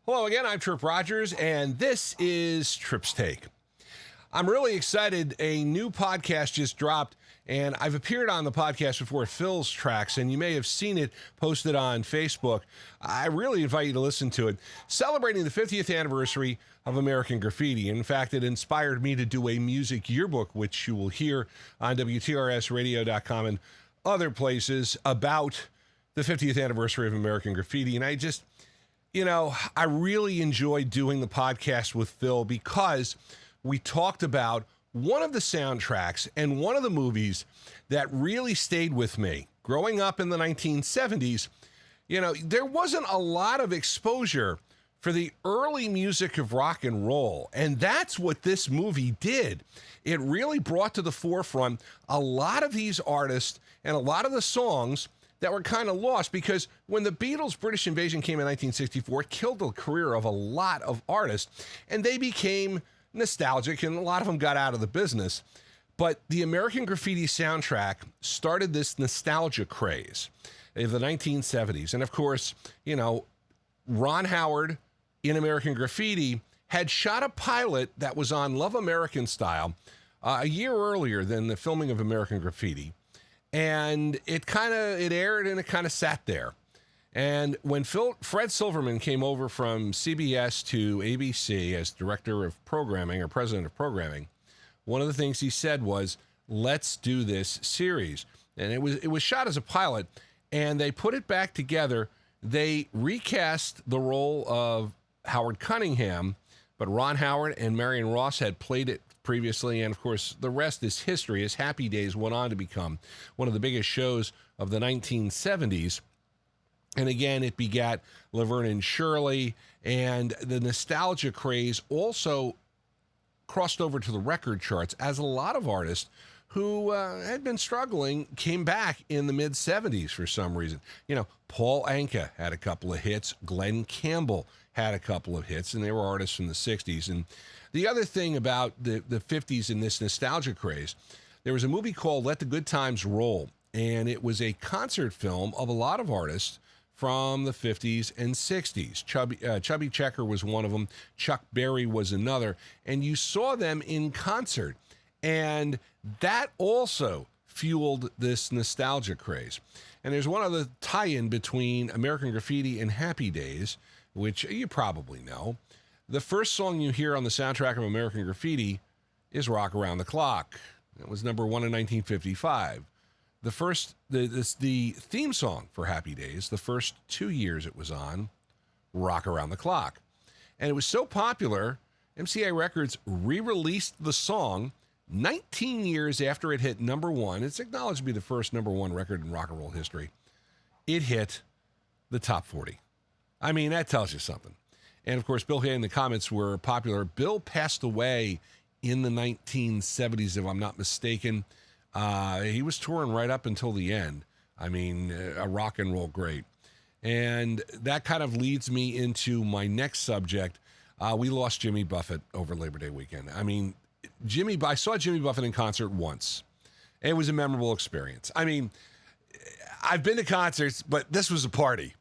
Hello again, I'm Tripp Rogers, and this is Tripp's Take. I'm really excited. A new podcast just dropped, and I've appeared on the podcast before, Phil's Tracks, and you may have seen it posted on Facebook. I really invite you to listen to it. Celebrating the 50th anniversary of American Graffiti. In fact, it inspired me to do a music yearbook, which you will hear on WTRSradio.com and other places about the 50th anniversary of American Graffiti. And I really enjoyed doing the podcast with Phil because we talked about one of the soundtracks and one of the movies that really stayed with me. Growing up in the 1970s, there wasn't a lot of exposure for the early music of rock and roll, and that's what this movie did. It really brought to the forefront a lot of these artists and a lot of the songs that were kind of lost, because when the Beatles' British Invasion came in 1964, it killed the career of a lot of artists, and they became nostalgic, and a lot of them got out of the business. But the American Graffiti soundtrack started this nostalgia craze of the 1970s. And of course, Ron Howard in American Graffiti had shot a pilot that was on Love American Style a year earlier than the filming of American Graffiti. And it aired and it kind of sat there. And when Fred Silverman came over from CBS to ABC as director of programming or president of programming, one of the things he said was, let's do this series. And it was shot as a pilot, and they put it back together. They recast the role of Howard Cunningham, but Ron Howard and Marion Ross had played it previously, and of course the rest is history, as Happy Days went on to become one of the biggest shows of the 1970s. And again, it begat Laverne and Shirley, and the nostalgia craze also crossed over to the record charts as a lot of artists who had been struggling came back in the mid-70s for some reason. Paul Anka had a couple of hits. Glenn Campbell had a couple of hits, and they were artists from the 60s. And the other thing about the 50s in this nostalgia craze, there was a movie called Let the Good Times Roll, and it was a concert film of a lot of artists from the 50s and 60s. Chubby Checker was one of them. Chuck Berry was another. And you saw them in concert. And that also fueled this nostalgia craze. And there's one other tie-in between American Graffiti and Happy Days, which you probably know. The first song you hear on the soundtrack of American Graffiti is Rock Around the Clock. It was number one in 1955. The theme song for Happy Days, the first 2 years it was on, Rock Around the Clock. And it was so popular, MCA Records re-released the song 19 years after it hit number one. It's acknowledged to be the first number one record in rock and roll history. It hit the top 40. I mean, that tells you something. And of course, Bill Hay in the comments were popular. Bill passed away in the 1970s, if I'm not mistaken. He was touring right up until the end. I mean, a rock and roll great. And that kind of leads me into my next subject. We lost Jimmy Buffett over Labor Day weekend. I mean, I saw Jimmy Buffett in concert once. It was a memorable experience. I mean, I've been to concerts, but this was a party.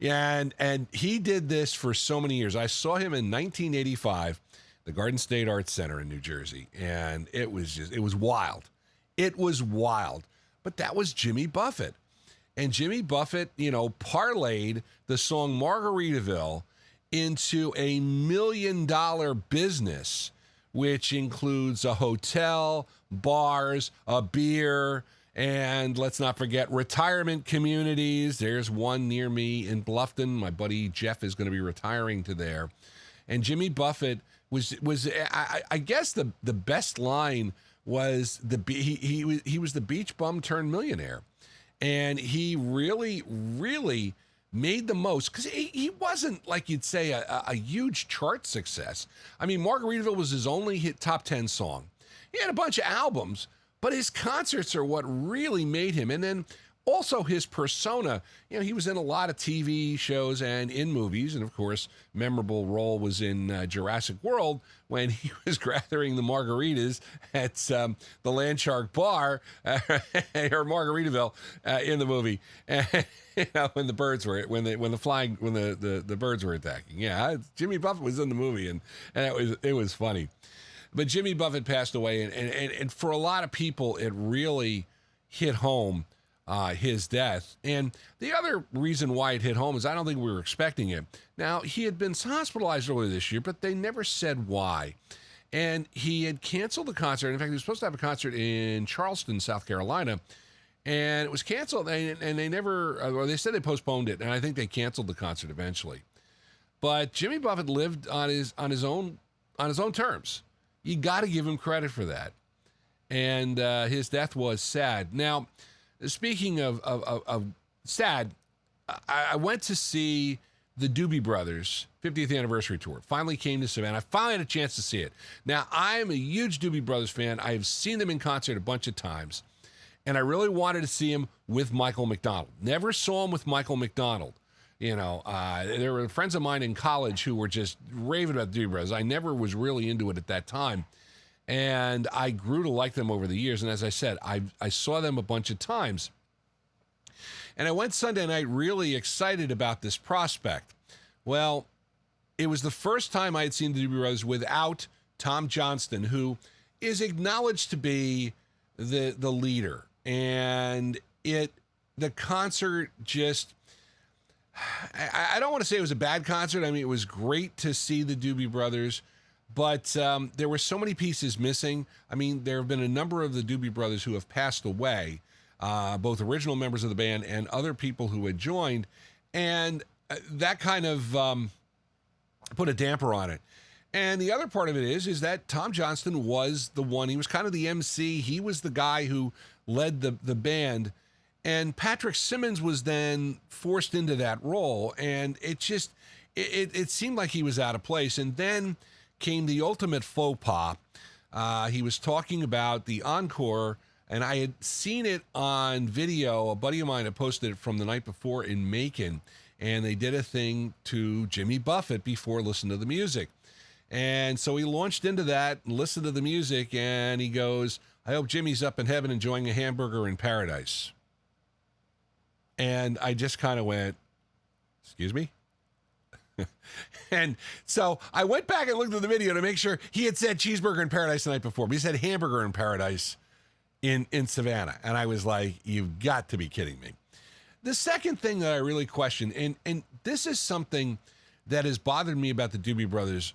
And he did this for so many years. I saw him in 1985, the Garden State Arts Center in New Jersey, and it was wild. It was wild. But that was Jimmy Buffett. And Jimmy Buffett, parlayed the song Margaritaville into $1 million business, which includes a hotel, bars, a beer, and let's not forget retirement communities. There's one near me in Bluffton. My buddy Jeff is going to be retiring to there. And Jimmy Buffett was I guess the best line was he was the beach bum turned millionaire. And he really, really made the most, because he wasn't, like you'd say, a huge chart success. I mean, Margaritaville was his only hit top 10 song. He had a bunch of albums, but his concerts are what really made him. And then Also, his persona, he was in a lot of TV shows and in movies. And of course, memorable role was in Jurassic World when he was gathering the margaritas at the Land Shark Bar or Margaritaville in the movie. When the birds were, when the birds were attacking. Yeah, Jimmy Buffett was in the movie and it was funny. But Jimmy Buffett passed away. And for a lot of people, it really hit home. His death. And the other reason why it hit home is I don't think we were expecting it. Now, he had been hospitalized earlier this year, but they never said why. And he had canceled the concert. In fact, he was supposed to have a concert in Charleston, South Carolina, and it was canceled. And they never, or they said they postponed it, and I think they canceled the concert eventually. But Jimmy Buffett lived on his own terms. You got to give him credit for that. And his death was sad. Now, speaking of sad, I went to see the Doobie Brothers 50th anniversary tour. Finally came to Savannah. I finally had a chance to see it. Now, I am a huge Doobie Brothers fan. I have seen them in concert a bunch of times, and I really wanted to see him with Michael McDonald. Never saw him with Michael McDonald. There were friends of mine in college who were just raving about the Doobie Brothers. I never was really into it at that time. And I grew to like them over the years. And as I said, I saw them a bunch of times. And I went Sunday night really excited about this prospect. Well, it was the first time I had seen the Doobie Brothers without Tom Johnston, who is acknowledged to be the leader. And the concert just, I don't want to say it was a bad concert. I mean, it was great to see the Doobie Brothers. But there were so many pieces missing. I mean, there have been a number of the Doobie Brothers who have passed away, both original members of the band and other people who had joined. And that kind of put a damper on it. And the other part of it is that Tom Johnston was the one. He was kind of the MC. He was the guy who led the band. And Patrick Simmons was then forced into that role. And it just, it seemed like he was out of place. And then came the ultimate faux pas. He was talking about the encore, and I had seen it on video. A buddy of mine had posted it from the night before in Macon, and they did a thing to Jimmy Buffett before Listen to the Music. And so he launched into that and listened to the music, and he goes, I hope Jimmy's up in heaven enjoying a hamburger in paradise. And I just kind of went, excuse me? And so I went back and looked at the video to make sure he had said cheeseburger in paradise the night before, but he said hamburger in paradise in Savannah. And I was like, you've got to be kidding me. The second thing that I really question, and this is something that has bothered me about the Doobie Brothers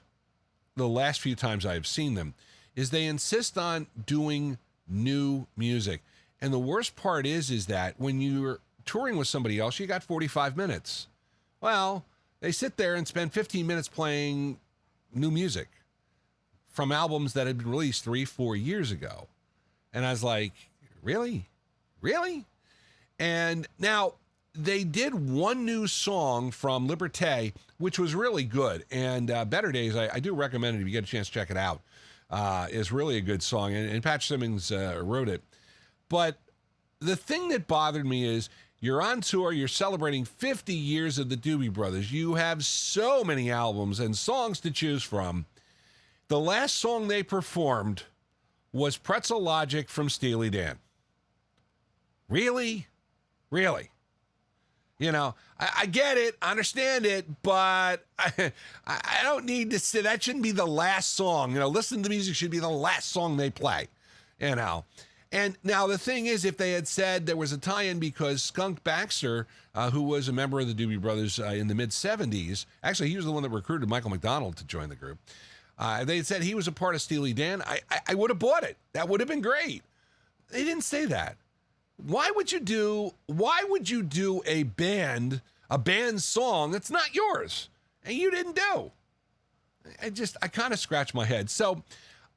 the last few times I've seen them, is they insist on doing new music. And the worst part is that when you're touring with somebody else, you got 45 minutes. Well, they sit there and spend 15 minutes playing new music from albums that had been released 3-4 years ago. And I was like, really? Really? And now they did one new song from Liberté, which was really good. And Better Days, I do recommend it if you get a chance to check it out. It's really a good song. And Pat Simmons wrote it. But the thing that bothered me is, you're on tour, you're celebrating 50 years of the Doobie Brothers. You have so many albums and songs to choose from. The last song they performed was Pretzel Logic from Steely Dan. Really? Really? I get it, I understand it, but I don't need to say that shouldn't be the last song. Listen to the music should be the last song they play. And now the thing is, if they had said there was a tie-in because Skunk Baxter, who was a member of the Doobie Brothers in the mid-'70s, actually he was the one that recruited Michael McDonald to join the group. They had said he was a part of Steely Dan. I would have bought it. That would have been great. They didn't say that. Why would you do a band song that's not yours and you didn't do? I kind of scratched my head. So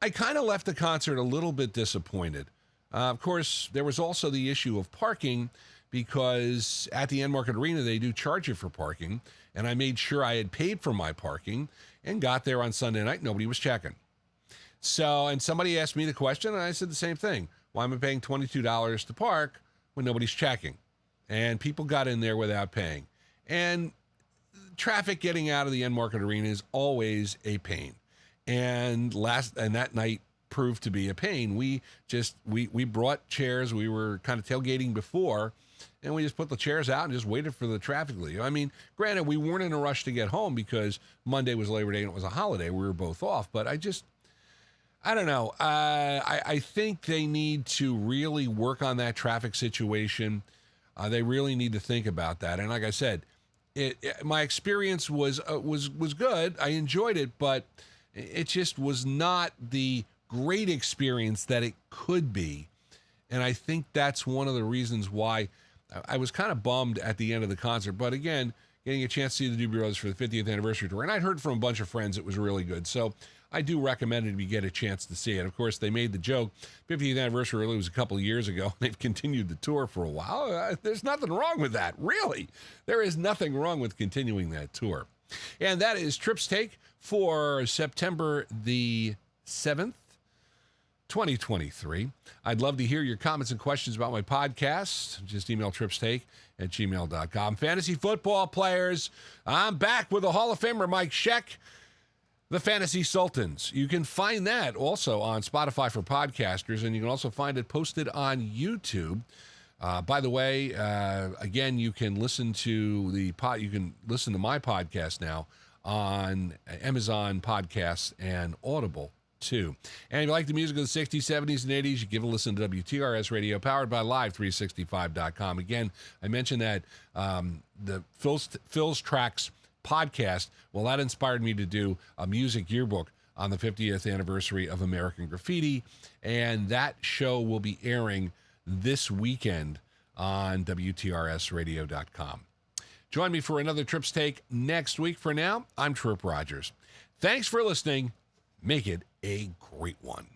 I kind of left the concert a little bit disappointed. Of course, there was also the issue of parking, because at the Enmarket Arena, they do charge you for parking. And I made sure I had paid for my parking and got there on Sunday night. Nobody was checking. So, and somebody asked me the question, and I said the same thing. Why am I paying $22 to park when nobody's checking? and people got in there without paying. And traffic getting out of the End Market Arena is always a pain. And that night proved to be a pain. We brought chairs. We were kind of tailgating before, and we just put the chairs out and just waited for the traffic to leave. I mean, granted, we weren't in a rush to get home because Monday was Labor Day and it was a holiday. We were both off, but I don't know. I think they need to really work on that traffic situation. They really need to think about that. And like I said, my experience was good. I enjoyed it, but it just was not the great experience that it could be. And I think that's one of the reasons why I was kind of bummed at the end of the concert. But again, getting a chance to see the Doobie Brothers for the 50th anniversary tour, and I'd heard from a bunch of friends it was really good. So I do recommend it if you get a chance to see it. Of course, they made the joke. 50th anniversary really was a couple of years ago. They've continued the tour for a while. There's nothing wrong with that, really. There is nothing wrong with continuing that tour. And that is Tripp's Take for September the 7th, 2023. I'd love to hear your comments and questions about my podcast. Just email trippstake@gmail.com. Fantasy football players, I'm back with the Hall of Famer Mike Sheck, the Fantasy Sultans. You can find that also on Spotify for podcasters, and you can also find it posted on YouTube. By the way, again, you can listen to my podcast now on Amazon Podcasts and Audible too. And if you like the music of the 60s, 70s, and 80s, you give a listen to WTRS Radio, powered by Live365.com. Again, I mentioned that the Phil's Tracks podcast, well, that inspired me to do a music yearbook on the 50th anniversary of American Graffiti, and that show will be airing this weekend on WTRSradio.com. Join me for another Tripp's Take next week. For now, I'm Tripp Rogers. Thanks for listening. Make it a great one.